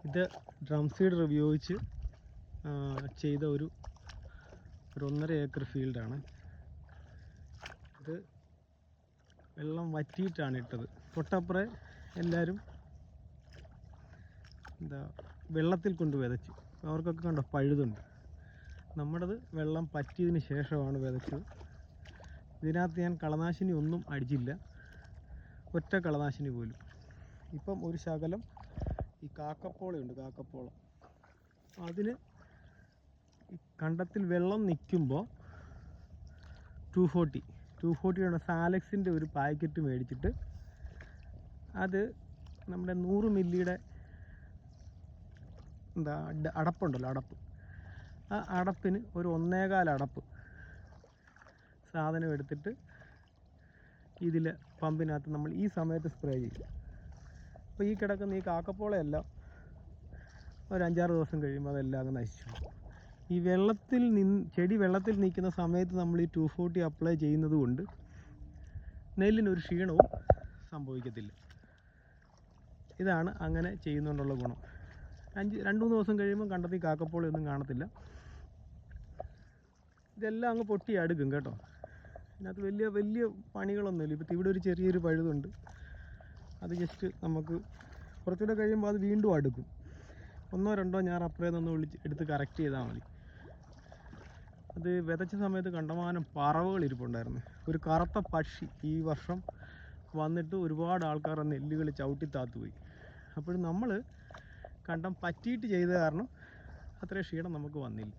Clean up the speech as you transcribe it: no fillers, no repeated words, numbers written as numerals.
ഇത് drum cedar ഉപയോഗിച്ച് ചെയ്ത ഒരു 1.5 ഏക്കർ ഫീൽഡാണ്. ഇത് വെള്ളം വറ്റിയിട്ടാണ് ഇട്ടത്. തൊട്ടപ്പുറേ എല്ലാവരും വെള്ളത്തിൽ കൊണ്ട് വിതച്ചു. അവർക്കൊക്കെ കണ്ടോ പഴുതുണ്ട്. നമ്മുടേത് വെള്ളം പറ്റിയതിന് ശേഷമാണ് വിതച്ചത്. ഇതിനകത്ത് ഞാൻ കളനാശിനി ഒന്നും അടിച്ചില്ല, ഒറ്റ കളനാശിനി പോലും. ഇപ്പം ഒരു ശകലം ഈ കാക്കപ്പോളയുണ്ട്, കാക്കപ്പോള. അതിന് ഈ കണ്ടത്തിൽ വെള്ളം നിൽക്കുമ്പോൾ 240 സാലക്സിൻ്റെ ഒരു പാക്കറ്റ് മേടിച്ചിട്ട് അത് നമ്മുടെ 100 മില്ലിയുടെ അടപ്പുണ്ടല്ലോ, ആ അടപ്പിന് ഒരു 1.25 അടപ്പ് സാധനം എടുത്തിട്ട് ഇതിൽ പമ്പിനകത്ത് നമ്മൾ ഈ സമയത്ത് സ്പ്രേ ചെയ്യും. അപ്പോൾ ഈ കിടക്കുന്ന ഈ കാക്കപ്പോളയെല്ലാം ഒരു 5-6 ദിവസം കഴിയുമ്പോൾ അതെല്ലാം അങ്ങ് നശിച്ചു. ഈ ചെടി വെള്ളത്തിൽ നിൽക്കുന്ന സമയത്ത് നമ്മൾ ഈ 240 അപ്ലൈ ചെയ്യുന്നത് കൊണ്ട് നെല്ലിനൊരു ക്ഷീണവും സംഭവിക്കത്തില്ല. ഇതാണ് അങ്ങനെ ചെയ്യുന്നതുകൊണ്ടുള്ള ഗുണം. 2-3 ദിവസം കഴിയുമ്പോൾ കണ്ടത്തിൽ കാക്കപ്പോളയൊന്നും കാണത്തില്ല. ഇതെല്ലാം അങ്ങ് പൊട്ടി അടുക്കും കേട്ടോ. ഇതിനകത്ത് വലിയ പണികളൊന്നുമില്ല. ഇപ്പോൾ ഇവിടെ ഒരു ചെറിയൊരു പഴുതുണ്ട്. അത് ജസ്റ്റ് നമുക്ക് കുറച്ചുകൂടെ കഴിയുമ്പോൾ അത് വീണ്ടും അടുക്കും. 1-2 ഞാർ അപ്പുറേ നിന്ന് എടുത്ത് കറക്റ്റ് ചെയ്താൽ മതി. അത് വിതച്ച സമയത്ത് കണ്ടമാനം പറവകൾ ഇരിപ്പുണ്ടായിരുന്നു. ഒരു കറുത്ത പക്ഷി ഈ വർഷം വന്നിട്ട് ഒരുപാട് ആൾക്കാർ നെല്ലുകൾ ചവിട്ടിത്താത്തു പോയി. അപ്പോഴും നമ്മൾ കണ്ടം പറ്റിയിട്ട് ചെയ്ത കാരണം അത്രയും ക്ഷീണം നമുക്ക് വന്നില്ല.